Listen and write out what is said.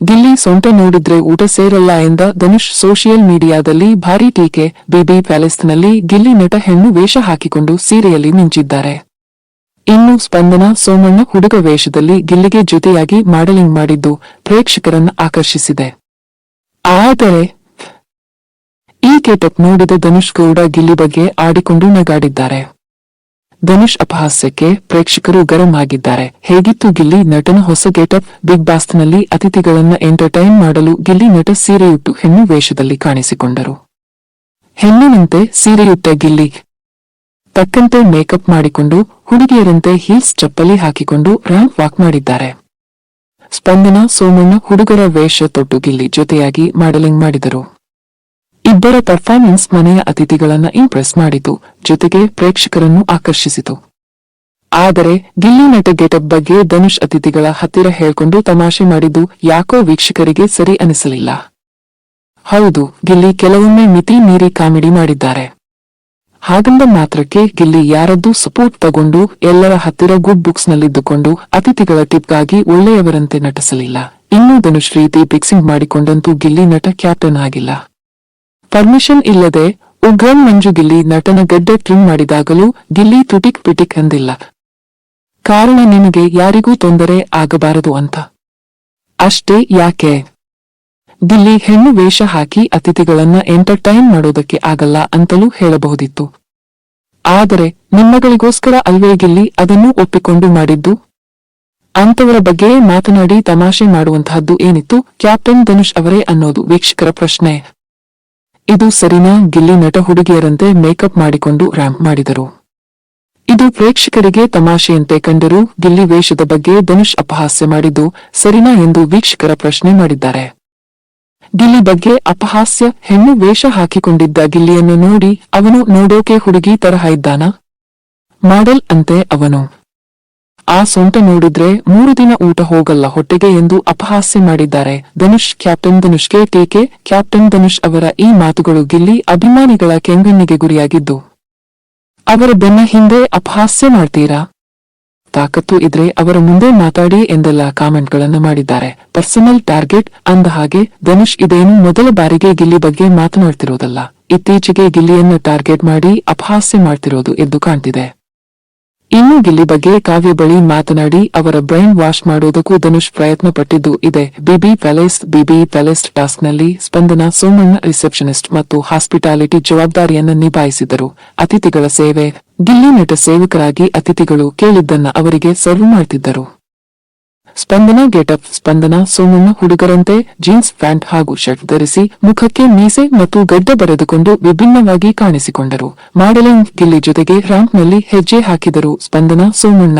ಗಿಲ್ಲಿ ಸೊಂಟ ನೋಡಿದ್ರೆ ಊಟ ಸೇರಲ್ಲ ಎಂದ ಧನುಷ್ ಸೋಷಿಯಲ್ ಮೀಡಿಯಾದಲ್ಲಿ ಭಾರೀ ಟೀಕೆ. ಬಿಬಿ ಪ್ಯಾಲೇಸ್ನಲ್ಲಿ ಗಿಲ್ಲಿ ನಟ ಹೆಣ್ಣು ವೇಷ ಹಾಕಿಕೊಂಡು ಸೀರೆಯಲ್ಲಿ ಮಿಂಚಿದ್ದಾರೆ. ಇನ್ನು ಸ್ಪಂದನ ಸೋಮಣ್ಣ ಹುಡುಗ ವೇಷದಲ್ಲಿ ಗಿಲ್ಲಿಗೆ ಜೊತೆಯಾಗಿ ಮಾಡೆಲಿಂಗ್ ಮಾಡಿದ್ದು ಪ್ರೇಕ್ಷಕರನ್ನ ಆಕರ್ಷಿಸಿದೆ. ಆದರೆ ಈ ಗೆಟಪ್ ನೋಡಿದ ಧನುಷ್ ಗೌಡ ಗಿಲ್ಲಿ ಬಗ್ಗೆ ಆಡಿಕೊಂಡು ನಗಾಡಿದ್ದಾರೆ. ಧನುಷ್ ಅಪಹಾಸ್ಯಕ್ಕೆ ಪ್ರೇಕ್ಷಕರು ಗರಂ ಆಗಿದ್ದಾರೆ. ಹೇಗಿತ್ತು ಗಿಲ್ಲಿ ನಟನ ಹೊಸ ಗೆಟಪ್? ಬಿಗ್ ಬಾಸ್ನಲ್ಲಿ ಅತಿಥಿಗಳನ್ನ ಎಂಟರ್ಟೈನ್ ಮಾಡಲು ಗಿಲ್ಲಿ ನಟ ಸೀರೆಯುಟ್ಟು ಹೆಣ್ಣು ವೇಷದಲ್ಲಿ ಕಾಣಿಸಿಕೊಂಡರು. ಹೆಣ್ಣಿನಂತೆ ಸೀರೆಯುಟ್ಟ ಗಿಲ್ಲಿ ತಕ್ಕಂತೆ ಮೇಕಪ್ ಮಾಡಿಕೊಂಡು ಹುಡುಗಿಯರಂತೆ ಹೀಲ್ಸ್ ಚಪ್ಪಲಿ ಹಾಕಿಕೊಂಡು ರ್ಯಾಂಪ್ ವಾಕ್ ಮಾಡಿದ್ದಾರೆ. ಸ್ಪಂದನ ಸೋಮಣ್ಣ ಹುಡುಗರ ವೇಷ ತೊಟ್ಟು ಗಿಲ್ಲಿ ಜೊತೆಯಾಗಿ ಮಾಡೆಲಿಂಗ್ ಮಾಡಿದರು. ಇಬ್ಬರ ಪರ್ಫಾರ್ಮೆನ್ಸ್ ಮನೆಯ ಅತಿಥಿಗಳನ್ನ ಇಂಪ್ರೆಸ್ ಮಾಡಿತು, ಜೊತೆಗೆ ಪ್ರೇಕ್ಷಕರನ್ನು ಆಕರ್ಷಿಸಿತು. ಆದರೆ ಗಿಲ್ಲಿ ನಟ ಗೆಟಪ್ ಬಗ್ಗೆ ಧನುಷ್ ಅತಿಥಿಗಳ ಹತ್ತಿರ ಹೇಳ್ಕೊಂಡು ತಮಾಷೆ ಮಾಡಿದ್ದು ಯಾಕೋ ವೀಕ್ಷಕರಿಗೆ ಸರಿ ಅನಿಸಲಿಲ್ಲ. ಹೌದು, ಗಿಲ್ಲಿ ಕೆಲವೊಮ್ಮೆ ಮಿತಿ ಮೀರಿ ಕಾಮಿಡಿ ಮಾಡಿದ್ದಾರೆ. ಹಾಗಂದ ಮಾತ್ರಕ್ಕೆ ಗಿಲ್ಲಿ ಯಾರದ್ದೂ ಸಪೋರ್ಟ್ ತಗೊಂಡು ಎಲ್ಲರ ಹತ್ತಿರ ಗುಡ್ ಬುಕ್ಸ್ ನಲ್ಲಿದ್ದುಕೊಂಡು ಅತಿಥಿಗಳ ಟಿಪ್ಗಾಗಿ ಒಳ್ಳೆಯವರಂತೆ ನಟಿಸಲಿಲ್ಲ. ಇನ್ನೂ ಧನುಷ್ ರೀತಿ ಫಿಕ್ಸಿಂಗ್ ಮಾಡಿಕೊಂಡಂತೂ ಗಿಲ್ಲಿ ನಟ ಕ್ಯಾಪ್ಟನ್ ಆಗಿಲ್ಲ. ಪರ್ಮಿಷನ್ ಇಲ್ಲದೆ ಉಗ್ರಂ ಮಂಜು ಗಿಲ್ಲಿ ನಟನ ಗಡ್ಡೆ ಟ್ರಿಮ್ ಮಾಡಿದಾಗಲೂ ಗಿಲ್ಲಿ ತುಟಿಕ್ ಪಿಟಿಕ್ ಎಂದಿಲ್ಲ. ಕಾರಣ ನಿಮಗೆ ಯಾರಿಗೂ ತೊಂದರೆ ಆಗಬಾರದು ಅಂತ. ಅಷ್ಟೇ ಯಾಕೆ? ಗಿಲ್ಲಿ ಹೆಣ್ಣು ವೇಷ ಹಾಕಿ ಅತಿಥಿಗಳನ್ನ ಎಂಟರ್ಟೈನ್ ಮಾಡೋದಕ್ಕೆ ಆಗಲ್ಲ ಅಂತಲೂ ಹೇಳಬಹುದಿತ್ತು. ಆದರೆ ನಿಮ್ಮಗಳಿಗೋಸ್ಕರ ಅಲ್ವೇ ಗಿಲ್ಲಿ ಅದನ್ನೂ ಒಪ್ಪಿಕೊಂಡು ಮಾಡಿದ್ದು? ಅಂತವರ ಬಗ್ಗೆ ಮಾತನಾಡಿ ತಮಾಷೆ ಮಾಡುವಂತಹದ್ದು ಏನಿತ್ತು ಕ್ಯಾಪ್ಟನ್ ಧನುಷ್ ಅವರೇ ಅನ್ನೋದು ವೀಕ್ಷಕರ ಪ್ರಶ್ನೆ. ಇದು ಸರಿನಾ? ಗಿಲ್ಲಿ ನಟ ಹುಡುಗಿಯರಂತೆ ಮೇಕಪ್ ಮಾಡಿಕೊಂಡು ರ್ಯಾಂಪ್ ಮಾಡಿದರು. ಇದು ಪ್ರೇಕ್ಷಕರಿಗೆ ತಮಾಷೆಯಂತೆ ಕಂಡರೂ ಗಿಲ್ಲಿ ವೇಷದ ಬಗ್ಗೆ ಧನುಷ್ ಅಪಹಾಸ್ಯ ಮಾಡಿದ್ದು ಸರಿನಾ ಎಂದು ವೀಕ್ಷಕರ ಪ್ರಶ್ನೆ ಮಾಡಿದ್ದಾರೆ. ಗಿಲ್ಲಿ ಬಗ್ಗೆ ಅಪಹಾಸ್ಯ? ಹೆಣ್ಣು ವೇಷ ಹಾಕಿಕೊಂಡಿದ್ದ ಗಿಲ್ಲಿಯನ್ನು ನೋಡಿ ಅವನು ನೋಡೋಕೆ ಹುಡುಗಿ ತರಹ ಇದ್ದಾನಾ? ಮಾಡೆಲ್ ಅಂತೆ ಅವನು. ಆ ಸೊಂಟ ನೋಡಿದ್ರೆ 3 ದಿನ ಊಟ ಹೋಗಲ್ಲ ಹೊಟ್ಟೆಗೆ ಎಂದು ಅಪಹಾಸ್ಯ ಮಾಡಿದ್ದಾರೆ ಧನುಷ್. ಕ್ಯಾಪ್ಟನ್ ಧನುಷ್ಗೆ ಟೀಕೆ. ಕ್ಯಾಪ್ಟನ್ ಧನುಷ್ ಅವರ ಈ ಮಾತುಗಳು ಗಿಲ್ಲಿ ಅಭಿಮಾನಿಗಳ ಕೆಂಗಣ್ಣಿಗೆ ಗುರಿಯಾಗಿದ್ದು, ಅವರ ಬೆನ್ನ ಹಿಂದೆ ಅಪಹಾಸ್ಯ ಮಾಡ್ತೀರಾ? ತಾಕತ್ತು ಇದ್ರೆ ಅವರ ಮುಂದೆ ಮಾತಾಡಿ ಎಂದೆಲ್ಲ ಕಾಮೆಂಟ್ಗಳನ್ನು ಮಾಡಿದ್ದಾರೆ. ಪರ್ಸನಲ್ ಟಾರ್ಗೆಟ್ ಅಂದ ಹಾಗೆ ಧನುಷ್ ಇದೇನು ಮೊದಲ ಬಾರಿಗೆ ಗಿಲ್ಲಿ ಬಗ್ಗೆ ಮಾತನಾಡ್ತಿರೋದಲ್ಲ. ಇತ್ತೀಚೆಗೆ ಗಿಲ್ಲಿಯನ್ನ ಟಾರ್ಗೆಟ್ ಮಾಡಿ ಅಪಹಾಸ್ಯ ಮಾಡ್ತಿರೋದು ಎದ್ದು ಕಾಣ್ತಿದೆ. ಇನ್ನು ಗಿಲ್ಲಿ ಬಗ್ಗೆ ಕಾವ್ಯ ಬಳಿ ಮಾತನಾಡಿ ಅವರ ಬ್ರೈನ್ ವಾಶ್ ಮಾಡೋದಕ್ಕೂ ಧನುಷ್ ಪ್ರಯತ್ನ ಪಟ್ಟಿದ್ದು ಇದೆ. ಬಿಬಿ ಪ್ಯಾಲೇಸ್ ಟಾಸ್ಕ್ನಲ್ಲಿ ಸ್ಪಂದನ ಸೋಮಣ್ಣ ರಿಸೆಪ್ಷನಿಸ್ಟ್ ಮತ್ತು ಹಾಸ್ಪಿಟಾಲಿಟಿ ಜವಾಬ್ದಾರಿಯನ್ನು ನಿಭಾಯಿಸಿದರು. ಅತಿಥಿಗಳ ಸೇವೆ. ಗಿಲ್ಲಿ ನಟ ಸೇವಕರಾಗಿ ಅತಿಥಿಗಳು ಕೇಳಿದ್ದನ್ನ ಅವರಿಗೆ ಸರ್ವ್ ಮಾಡ್ತಿದ್ದರು. ಸ್ಪಂದನ ಗೆಟಪ್. ಸ್ಪಂದನ ಸೋಮಣ್ಣ ಹುಡುಗರಂತೆ ಜೀನ್ಸ್ ಪ್ಯಾಂಟ್ ಹಾಗೂ ಶರ್ಟ್ ಧರಿಸಿ ಮುಖಕ್ಕೆ ಮೀಸೆ ಮತ್ತು ಗಡ್ಡ ಬರೆದುಕೊಂಡು ವಿಭಿನ್ನವಾಗಿ ಕಾಣಿಸಿಕೊಂಡರು. ಮಾಡೆಲಿಂಗ್. ಗಿಲ್ಲಿ ಜೊತೆಗೆ ರ್ಯಾಂಪ್ನಲ್ಲಿ ಹೆಜ್ಜೆ ಹಾಕಿದರು ಸ್ಪಂದನ ಸೋಮಣ್ಣ.